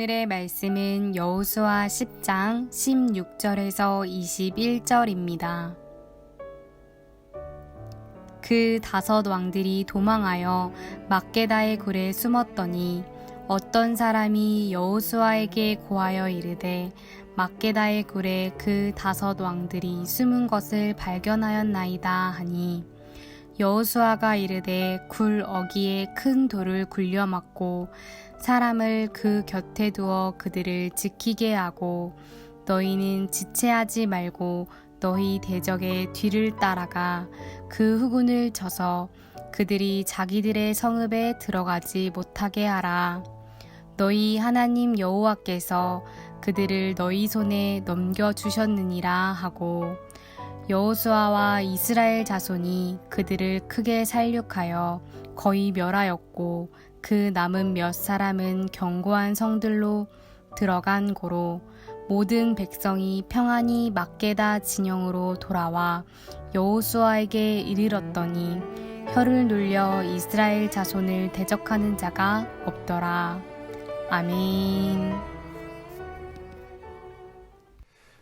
오늘의 말씀은 여호수아 10장 16절에서 21절입니다. 그 5 왕들이 도망하여 막게다의 굴에 숨었더니 어떤 사람이 여호수아에게 고하여 이르되 막게다의 굴에 그 5 왕들이 숨은 것을 발견하였나이다 하니 여호수아가 이르되 굴 어귀에 큰 돌을 굴려 막고 사람을 그 곁에 두어 그들을 지키게 하고 너희는 지체하지 말고 너희 대적의 뒤를 따라가 그 후군을 쳐서 그들이 자기들의 성읍에 들어가지 못하게 하라. 너희 하나님 여호와께서 그들을 너희 손에 넘겨주셨느니라 하고 여호수아와 이스라엘 자손이 그들을 크게 살육하여 거의 멸하였고 그 남은 몇 사람은 견고한 성들로 들어간 고로 모든 백성이 평안히 막게다 진영으로 돌아와 여호수아에게 이르렀더니 혀를 눌려 이스라엘 자손을 대적하는 자가 없더라. 아멘.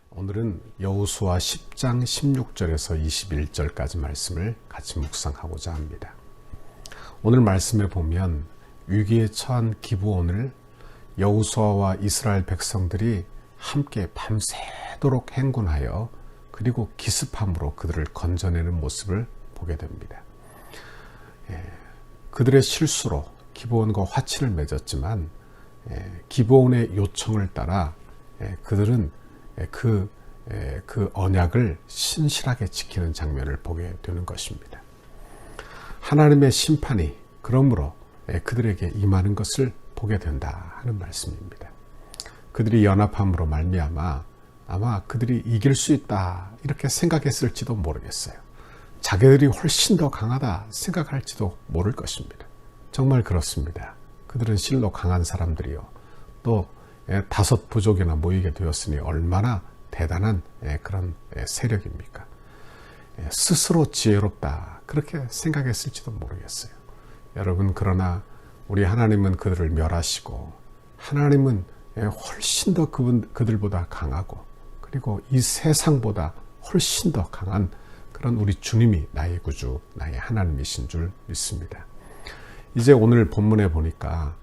오늘은 여호수아 10장 16절에서 21절까지 말씀을 같이 묵상하고자 합니다. 오늘 말씀에 보면 위기에 처한 기브온을 여호수아와 이스라엘 백성들이 함께 밤새도록 행군하여 그리고 기습함으로 그들을 건져내는 모습을 보게 됩니다. 그들의 실수로 기브온과 화친을 맺었지만 기브온의 요청을 따라 그들은 그 언약을 신실하게 지키는 장면을 보게 되는 것입니다. 하나님의 심판이 그러므로 그들에게 임하는 것을 보게 된다 하는 말씀입니다. 그들이 연합함으로 말미암아 아마 그들이 이길 수 있다 이렇게 생각했을지도 모르겠어요. 자기들이 훨씬 더 강하다 생각할지도 모를 것입니다. 정말 그렇습니다. 그들은 실로 강한 사람들이요. 또 5 부족이나 모이게 되었으니 얼마나 대단한 그런 세력입니까? 스스로 지혜롭다 그렇게 생각했을지도 모르겠어요. 여러분, 그러나 우리 하나님은 그들을 멸하시고 하나님은 훨씬 더 그들보다 강하고 그리고 이 세상보다 훨씬 더 강한 그런 우리 주님이 나의 구주, 나의 하나님이신 줄 믿습니다. 이제 오늘 본문에 보니까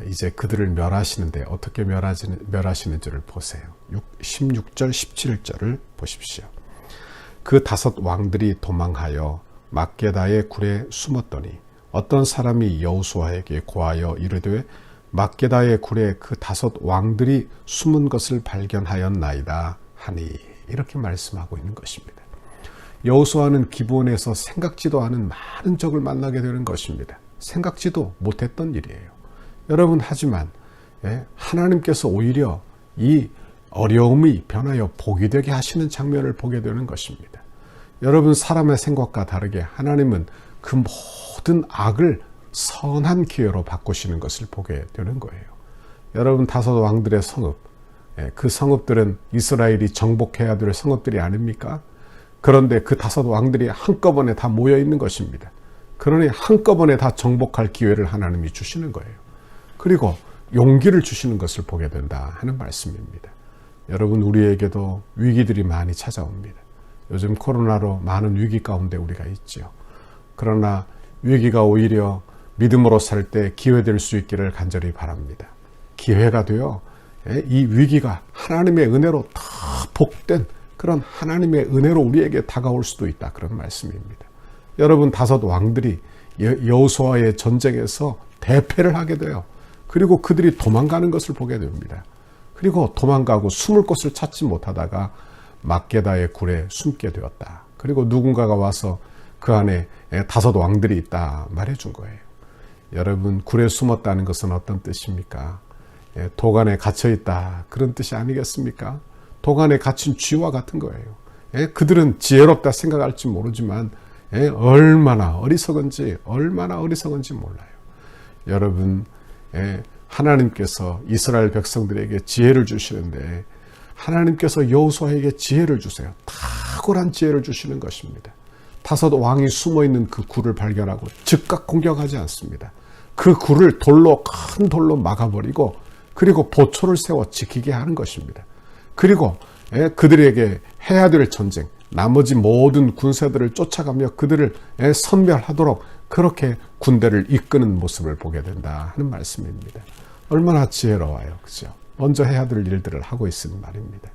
이제 그들을 멸하시는데 어떻게 멸하시는지를 보세요. 16절 17절을 보십시오. 그 5 왕들이 도망하여 막게다의 굴에 숨었더니 어떤 사람이 여호수아에게 고하여 이르되 막게다의 굴에 그 5 왕들이 숨은 것을 발견하였나이다 하니 이렇게 말씀하고 있는 것입니다. 여호수아는 기브온에서 생각지도 않은 많은 적을 만나게 되는 것입니다. 생각지도 못했던 일이에요. 여러분, 하지만 하나님께서 오히려 이 어려움이 변하여 복이 되게 하시는 장면을 보게 되는 것입니다. 여러분, 사람의 생각과 다르게 하나님은 그 모든 악을 선한 기회로 바꾸시는 것을 보게 되는 거예요. 여러분, 5 왕들의 성읍, 그 성읍들은 이스라엘이 정복해야 될 성읍들이 아닙니까? 그런데 그 5 왕들이 한꺼번에 다 모여 있는 것입니다. 그러니 한꺼번에 다 정복할 기회를 하나님이 주시는 거예요. 그리고 용기를 주시는 것을 보게 된다 하는 말씀입니다. 여러분, 우리에게도 위기들이 많이 찾아옵니다. 요즘 코로나로 많은 위기 가운데 우리가 있죠. 그러나 위기가 오히려 믿음으로 살 때 기회될 수 있기를 간절히 바랍니다. 기회가 되어 이 위기가 하나님의 은혜로 다 복된 그런 하나님의 은혜로 우리에게 다가올 수도 있다, 그런 말씀입니다. 여러분, 5 왕들이 여호수아의 전쟁에서 대패를 하게 돼요. 그리고 그들이 도망가는 것을 보게 됩니다. 그리고 도망가고 숨을 곳을 찾지 못하다가 막게다의 굴에 숨게 되었다. 그리고 누군가가 와서 그 안에 5 왕들이 있다 말해준 거예요. 여러분, 굴에 숨었다는 것은 어떤 뜻입니까? 도간에 갇혀있다, 그런 뜻이 아니겠습니까? 도간에 갇힌 쥐와 같은 거예요. 그들은 지혜롭다 생각할지 모르지만 얼마나 어리석은지 몰라요. 여러분, 하나님께서 이스라엘 백성들에게 지혜를 주시는데 하나님께서 여호수아에게 지혜를 주세요. 탁월한 지혜를 주시는 것입니다. 5 왕이 숨어있는 그 굴을 발견하고 즉각 공격하지 않습니다. 그 굴을 큰 돌로 막아버리고 그리고 보초를 세워 지키게 하는 것입니다. 그리고 그들에게 해야 될 전쟁, 나머지 모든 군사들을 쫓아가며 그들을 선멸하도록 그렇게 군대를 이끄는 모습을 보게 된다 하는 말씀입니다. 얼마나 지혜로워요. 그죠? 먼저 해야 될 일들을 하고 있으니 말입니다.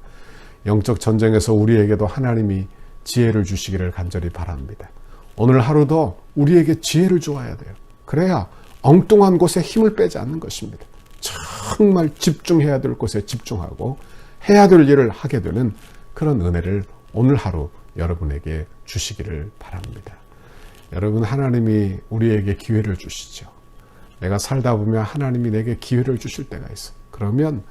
영적 전쟁에서 우리에게도 하나님이 지혜를 주시기를 간절히 바랍니다. 오늘 하루도 우리에게 지혜를 주어야 돼요. 그래야 엉뚱한 곳에 힘을 빼지 않는 것입니다. 정말 집중해야 될 곳에 집중하고 해야 될 일을 하게 되는 그런 은혜를 오늘 하루 여러분에게 주시기를 바랍니다. 여러분, 하나님이 우리에게 기회를 주시죠. 내가 살다 보면 하나님이 내게 기회를 주실 때가 있어. 그러면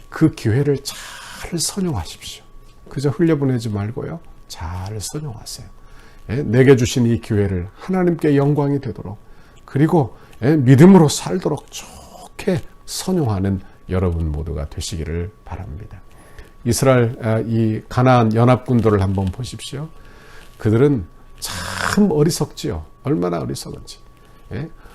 그 기회를 잘 선용하십시오. 그저 흘려보내지 말고요. 잘 선용하세요. 내게 주신 이 기회를 하나님께 영광이 되도록, 그리고 믿음으로 살도록 좋게 선용하는 여러분 모두가 되시기를 바랍니다. 이스라엘, 이 가나안 연합군도를 한번 보십시오. 그들은 참 어리석지요. 얼마나 어리석은지.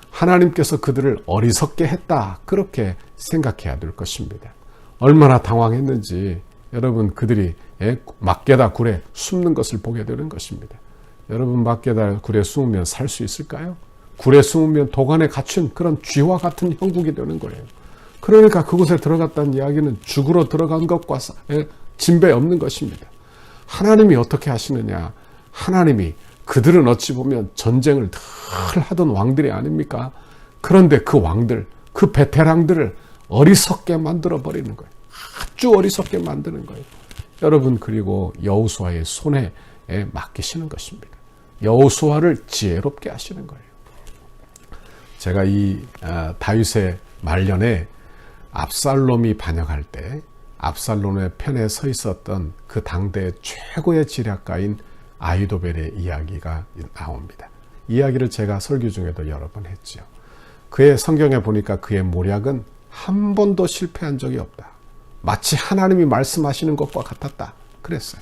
하나님께서 그들을 어리석게 했다, 그렇게 생각해야 될 것입니다. 얼마나 당황했는지 여러분, 그들이 막게다 굴에 숨는 것을 보게 되는 것입니다. 여러분, 막게다 굴에 숨으면 살 수 있을까요? 굴에 숨으면 도관에 갇힌 그런 쥐와 같은 형국이 되는 거예요. 그러니까 그곳에 들어갔다는 이야기는 죽으러 들어간 것과 진배 없는 것입니다. 하나님이 어떻게 하시느냐? 하나님이, 그들은 어찌 보면 전쟁을 늘 하던 왕들이 아닙니까? 그런데 그 왕들, 그 베테랑들을 어리석게 만들어 버리는 거예요. 아주 어리석게 만드는 거예요. 여러분, 그리고 여호수아의 손에 맡기시는 것입니다. 여호수아를 지혜롭게 하시는 거예요. 제가 이 다윗의 말년에 압살롬이 반역할 때 압살롬의 편에 서 있었던 그 당대 최고의 지략가인 아히도벨의 이야기가 나옵니다. 이야기를 제가 설교 중에도 여러 번 했죠. 그의 성경에 보니까 그의 모략은 한 번도 실패한 적이 없다. 마치 하나님이 말씀하시는 것과 같았다, 그랬어요.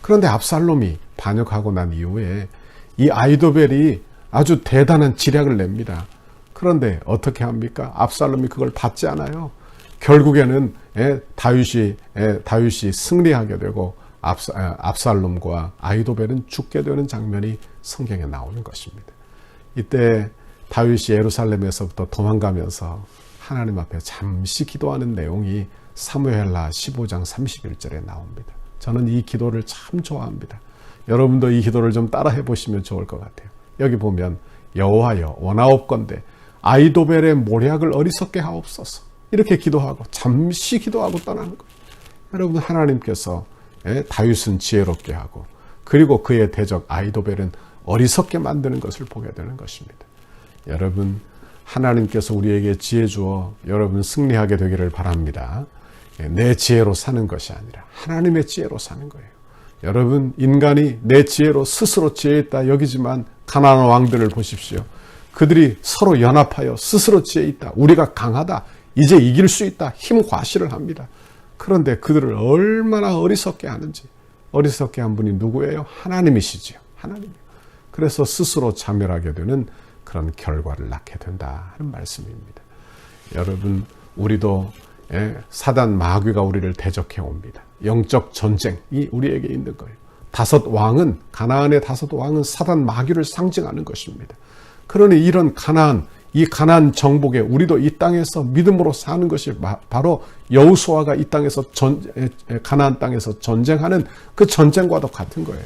그런데 압살롬이 반역하고 난 이후에 이 아히도벨이 아주 대단한 지략을 냅니다. 그런데 어떻게 합니까? 압살롬이 그걸 받지 않아요. 결국에는 다윗이 승리하게 되고 압살롬과 아히도벨은 죽게 되는 장면이 성경에 나오는 것입니다. 이때 다윗이 예루살렘에서부터 도망가면서 하나님 앞에 잠시 기도하는 내용이 사무엘하 15장 31절에 나옵니다. 저는 이 기도를 참 좋아합니다. 여러분도 이 기도를 좀 따라해 보시면 좋을 것 같아요. 여기 보면 여호와여 원하옵건대 아히도벨의 모략을 어리석게 하옵소서, 이렇게 기도하고 잠시 기도하고 떠나는 거예요. 여러분, 하나님께서 다윗은 지혜롭게 하고, 그리고 그의 대적 아히도벨은 어리석게 만드는 것을 보게 되는 것입니다. 여러분, 하나님께서 우리에게 지혜 주어 여러분 승리하게 되기를 바랍니다. 내 지혜로 사는 것이 아니라 하나님의 지혜로 사는 거예요. 여러분, 인간이 내 지혜로 스스로 지혜 있다 여기지만 가나안 왕들을 보십시오. 그들이 서로 연합하여 스스로 지혜 있다, 우리가 강하다, 이제 이길 수 있다, 힘 과시를 합니다. 그런데 그들을 얼마나 어리석게 하는지. 어리석게 한 분이 누구예요? 하나님이시지요. 하나님. 그래서 스스로 자멸하게 되는 그런 결과를 낳게 된다 하는 말씀입니다. 여러분, 우리도 사단 마귀가 우리를 대적해 옵니다. 영적 전쟁이 우리에게 있는 거예요. 가나안의 5 왕은 사단 마귀를 상징하는 것입니다. 그러니 이런 이 가나안 정복에 우리도 이 땅에서 믿음으로 사는 것이 바로 여호수아가 이 땅에서 가나안 땅에서 전쟁하는 그 전쟁과도 같은 거예요.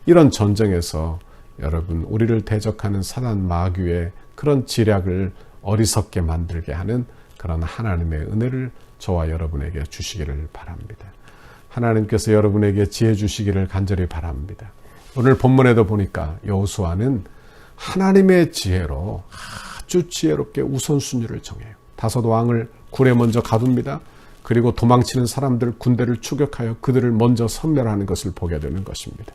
이런 전쟁에서 여러분, 우리를 대적하는 사단 마귀의 그런 지략을 어리석게 만들게 하는 그런 하나님의 은혜를 저와 여러분에게 주시기를 바랍니다. 하나님께서 여러분에게 지혜 주시기를 간절히 바랍니다. 오늘 본문에도 보니까 여호수아는 하나님의 지혜로 아주 지혜롭게 우선순위를 정해요. 5 왕을 굴에 먼저 가둡니다. 그리고 도망치는 사람들, 군대를 추격하여 그들을 먼저 섬멸하는 것을 보게 되는 것입니다.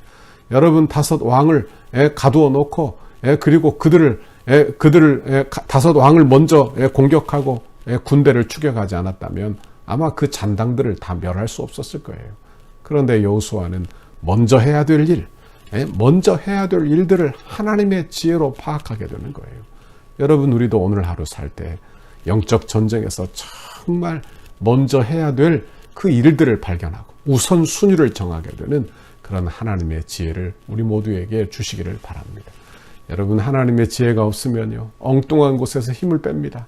여러분, 5 왕을 가두어 놓고 그리고 그들을 5 왕을 먼저 공격하고 군대를 추격하지 않았다면 아마 그 잔당들을 다 멸할 수 없었을 거예요. 그런데 여호수아는 먼저 해야 될 일들을 하나님의 지혜로 파악하게 되는 거예요. 여러분, 우리도 오늘 하루 살 때 영적 전쟁에서 정말 먼저 해야 될 그 일들을 발견하고 우선순위를 정하게 되는 그런 하나님의 지혜를 우리 모두에게 주시기를 바랍니다. 여러분, 하나님의 지혜가 없으면요, 엉뚱한 곳에서 힘을 뺍니다.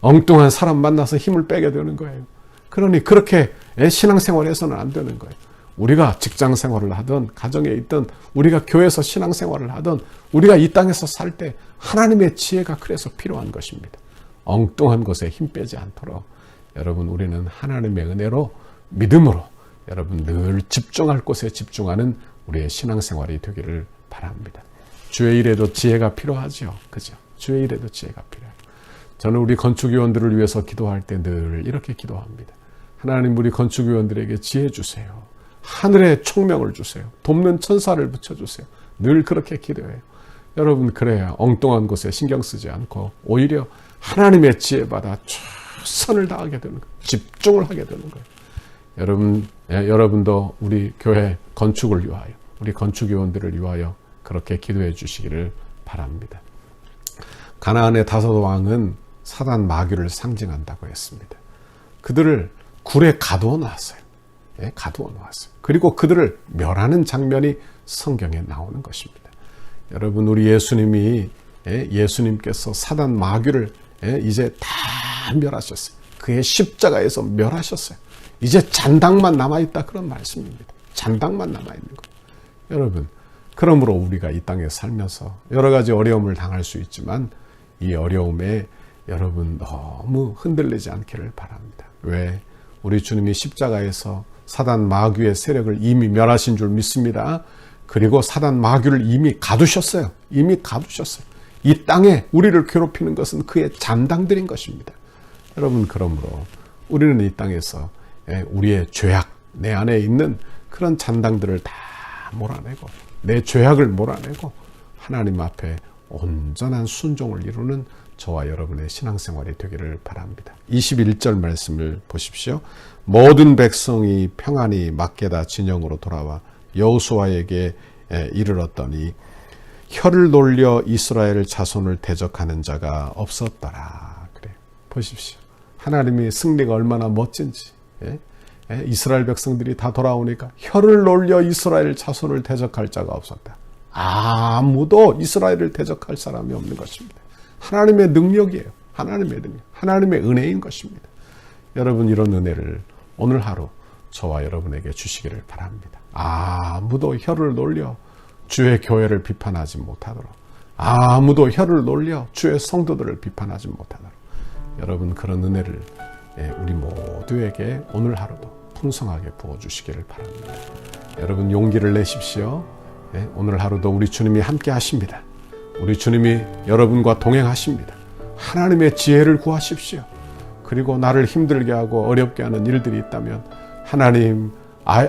엉뚱한 사람 만나서 힘을 빼게 되는 거예요. 그러니 그렇게 신앙생활에서는 안 되는 거예요. 우리가 직장생활을 하든 가정에 있든 우리가 교회에서 신앙생활을 하든 우리가 이 땅에서 살 때 하나님의 지혜가 그래서 필요한 것입니다. 엉뚱한 곳에 힘 빼지 않도록 여러분, 우리는 하나님의 은혜로 믿음으로 여러분 늘 집중할 곳에 집중하는 우리의 신앙생활이 되기를 바랍니다. 주의 일에도 지혜가 필요하죠. 그죠? 주의 일에도 지혜가 필요해요. 저는 우리 건축위원들을 위해서 기도할 때 늘 이렇게 기도합니다. 하나님, 우리 건축위원들에게 지혜 주세요. 하늘의 총명을 주세요. 돕는 천사를 붙여주세요. 늘 그렇게 기도해요. 여러분, 그래야 엉뚱한 곳에 신경 쓰지 않고 오히려 하나님의 지혜 받아 최선을 다하게 되는 거예요. 집중을 하게 되는 거예요. 여러분도 우리 교회 건축을 위하여, 우리 건축위원들을 위하여 그렇게 기도해 주시기를 바랍니다. 가나안의 5 왕은 사단 마귀를 상징한다고 했습니다. 그들을 굴에 가두어 놓았어요. 가두어 놓았어요. 그리고 그들을 멸하는 장면이 성경에 나오는 것입니다. 여러분, 우리 예수님께서 사단 마귀를 이제 다 멸하셨어요. 그의 십자가에서 멸하셨어요. 이제 잔당만 남아있다, 그런 말씀입니다. 잔당만 남아있는 거예요. 여러분, 그러므로 우리가 이 땅에 살면서 여러 가지 어려움을 당할 수 있지만 이 어려움에 여러분 너무 흔들리지 않기를 바랍니다. 왜? 우리 주님이 십자가에서 사단 마귀의 세력을 이미 멸하신 줄 믿습니다. 그리고 사단 마귀를 이미 가두셨어요. 이미 가두셨어요. 이 땅에 우리를 괴롭히는 것은 그의 잔당들인 것입니다. 여러분, 그러므로 우리는 이 땅에서 우리의 죄악, 내 안에 있는 그런 잔당들을 다 몰아내고 내 죄악을 몰아내고 하나님 앞에 온전한 순종을 이루는 저와 여러분의 신앙생활이 되기를 바랍니다. 21절 말씀을 보십시오. 모든 백성이 평안히 막게다 진영으로 돌아와 여호수아에게 이르렀더니 혀를 놀려 이스라엘 자손을 대적하는 자가 없었더라. 그래요. 보십시오. 하나님의 승리가 얼마나 멋진지. 이스라엘 백성들이 다 돌아오니까 혀를 놀려 이스라엘 자손을 대적할 자가 없었다. 아무도 이스라엘을 대적할 사람이 없는 것입니다. 하나님의 능력이에요. 하나님의 능력, 하나님의 은혜인 것입니다. 여러분, 이런 은혜를 오늘 하루 저와 여러분에게 주시기를 바랍니다. 아무도 혀를 놀려 주의 교회를 비판하지 못하도록, 아무도 혀를 놀려 주의 성도들을 비판하지 못하도록 여러분, 그런 은혜를 우리 모두에게 오늘 하루도 풍성하게 부어주시기를 바랍니다. 여러분, 용기를 내십시오. 오늘 하루도 우리 주님이 함께 하십니다. 우리 주님이 여러분과 동행하십니다. 하나님의 지혜를 구하십시오. 그리고 나를 힘들게 하고 어렵게 하는 일들이 있다면 하나님,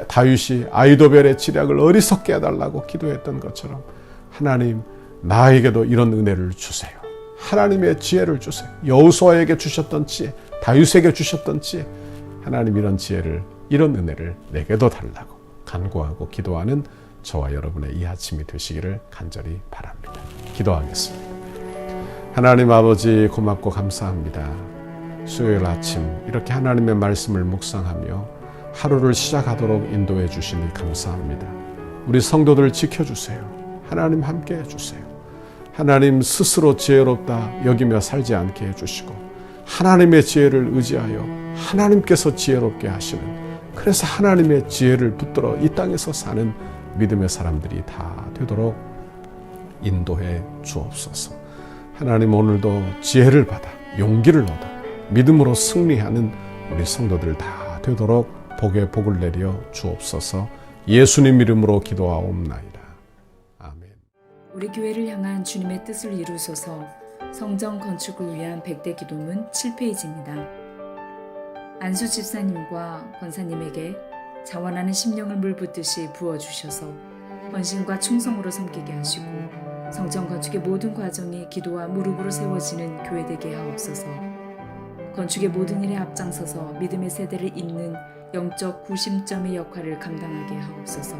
다윗이 아히도벨의 지략을 어리석게 해달라고 기도했던 것처럼 하나님, 나에게도 이런 은혜를 주세요. 하나님의 지혜를 주세요. 여호수아에게 주셨던 지혜, 다윗에게 주셨던 지혜, 하나님 이런 지혜를, 이런 은혜를 내게도 달라고 간구하고 기도하는 저와 여러분의 이 아침이 되시기를 간절히 바랍니다. 기도하겠습니다. 하나님 아버지, 고맙고 감사합니다. 수요일 아침 이렇게 하나님의 말씀을 묵상하며 하루를 시작하도록 인도해 주시니 감사합니다. 우리 성도들 지켜주세요. 하나님 함께 해주세요. 하나님 스스로 지혜롭다 여기며 살지 않게 해주시고 하나님의 지혜를 의지하여 하나님께서 지혜롭게 하시는, 그래서 하나님의 지혜를 붙들어 이 땅에서 사는 믿음의 사람들이 다 되도록 인도해 주옵소서. 하나님, 오늘도 지혜를 받아 용기를 얻어 믿음으로 승리하는 우리 성도들 다 되도록 복에 복을 내려 주옵소서. 예수님 이름으로 기도하옵나이다. 아멘. 우리 교회를 향한 주님의 뜻을 이루소서. 성전 건축을 위한 100대 기도문 7페이지입니다. 안수 집사님과 권사님에게 자원하는 심령을 물 붓듯이 부어주셔서 헌신과 충성으로 섬기게 하시고 성전 건축의 모든 과정이 기도와 무릎으로 세워지는 교회 되게 하옵소서. 건축의 모든 일에 앞장서서 믿음의 세대를 잇는 영적 구심점의 역할을 감당하게 하옵소서.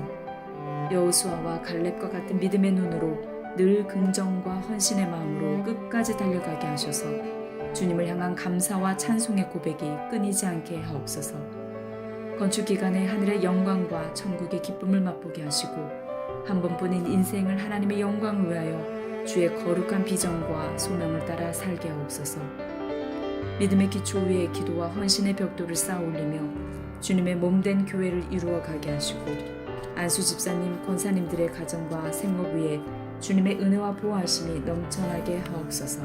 여호수아와 갈렙과 같은 믿음의 눈으로 늘 긍정과 헌신의 마음으로 끝까지 달려가게 하셔서 주님을 향한 감사와 찬송의 고백이 끊이지 않게 하옵소서. 건축 기간에 하늘의 영광과 천국의 기쁨을 맛보게 하시고 한 번뿐인 인생을 하나님의 영광을 위하여 주의 거룩한 비전과 소명을 따라 살게 하옵소서. 믿음의 기초 위에 기도와 헌신의 벽돌을 쌓아 올리며 주님의 몸된 교회를 이루어 가게 하시고 안수 집사님, 권사님들의 가정과 생업 위에 주님의 은혜와 보호하심이 넘쳐나게 하옵소서.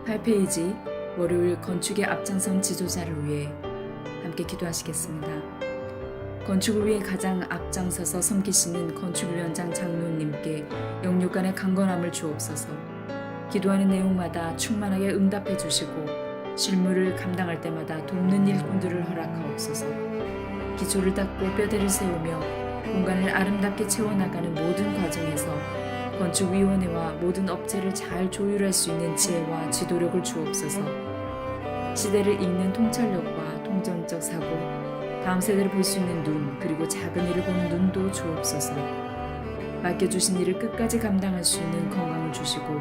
8페이지 월요일 건축의 앞장선 지도자를 위해 함께 기도하시겠습니다. 건축을 위해 가장 앞장서서 섬기시는 건축위원장 장로님께 영육간의 강건함을 주옵소서. 기도하는 내용마다 충만하게 응답해 주시고 실무를 감당할 때마다 돕는 일꾼들을 허락하옵소서. 기초를 닦고 뼈대를 세우며 공간을 아름답게 채워나가는 모든 과정에서 건축위원회와 모든 업체를 잘 조율할 수 있는 지혜와 지도력을 주옵소서. 시대를 읽는 통찰력과 통전적 사고, 다음 세대를 볼 수 있는 눈, 그리고 작은 일을 보는 눈도 주옵소서. 맡겨주신 일을 끝까지 감당할 수 있는 건강을 주시고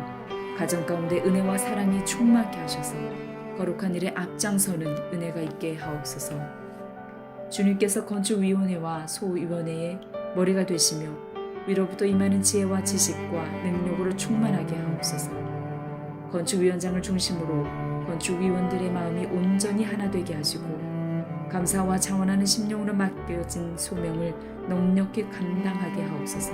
가정 가운데 은혜와 사랑이 충만케 하셔서 거룩한 일에 앞장서는 은혜가 있게 하옵소서. 주님께서 건축위원회와 소위원회의 머리가 되시며 위로부터 임하는 지혜와 지식과 능력으로 충만하게 하옵소서. 건축위원장을 중심으로 건축위원들의 마음이 온전히 하나 되게 하시고 감사와 자원하는 심령으로 맡겨진 소명을 넉넉히 감당하게 하옵소서.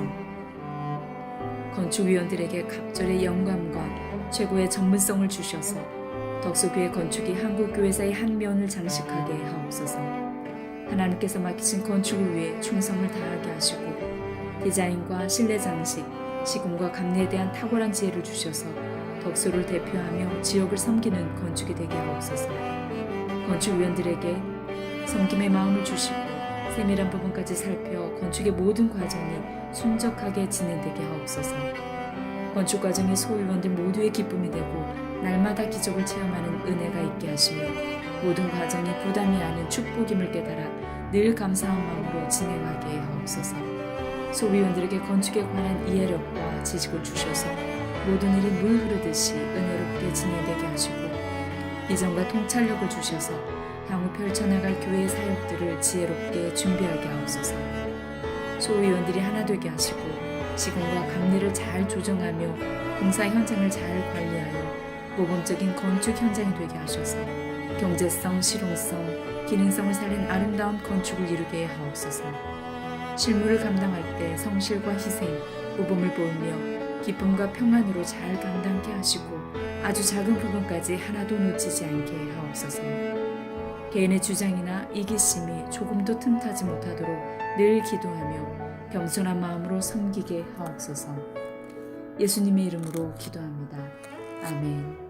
건축위원들에게 갑절의 영감과 최고의 전문성을 주셔서 덕수교회 건축이 한국교회사의 한 면을 장식하게 하옵소서. 하나님께서 맡기신 건축을 위해 충성을 다하게 하시고 디자인과 실내 장식, 시공과 감리에 대한 탁월한 지혜를 주셔서 덕수를 대표하며 지역을 섬기는 건축이 되게 하옵소서. 건축위원들에게 섬김의 마음을 주시고 세밀한 부분까지 살펴 건축의 모든 과정이 순적하게 진행되게 하옵소서. 건축 과정이 소위원들 모두의 기쁨이 되고 날마다 기적을 체험하는 은혜가 있게 하시며 모든 과정이 부담이 아닌 축복임을 깨달아 늘 감사한 마음으로 진행하게 하옵소서. 소위원들에게 건축에 관한 이해력과 지식을 주셔서 모든 일이 물 흐르듯이 은혜롭게 진행되게 하시고 비전과 통찰력을 주셔서 향후 펼쳐나갈 교회의 사역들을 지혜롭게 준비하게 하옵소서. 소위원들이 하나 되게 하시고 시공과 감리를 잘 조정하며 공사 현장을 잘 관리하여 모범적인 건축 현장이 되게 하셔서 경제성, 실용성, 기능성을 살린 아름다운 건축을 이루게 하옵소서. 실무를 감당할 때 성실과 희생, 모범을 보이며 기쁨과 평안으로 잘 감당케 하시고 아주 작은 부분까지 하나도 놓치지 않게 하옵소서. 개인의 주장이나 이기심이 조금도 틈타지 못하도록 늘 기도하며 겸손한 마음으로 섬기게 하옵소서. 예수님의 이름으로 기도합니다. 아멘.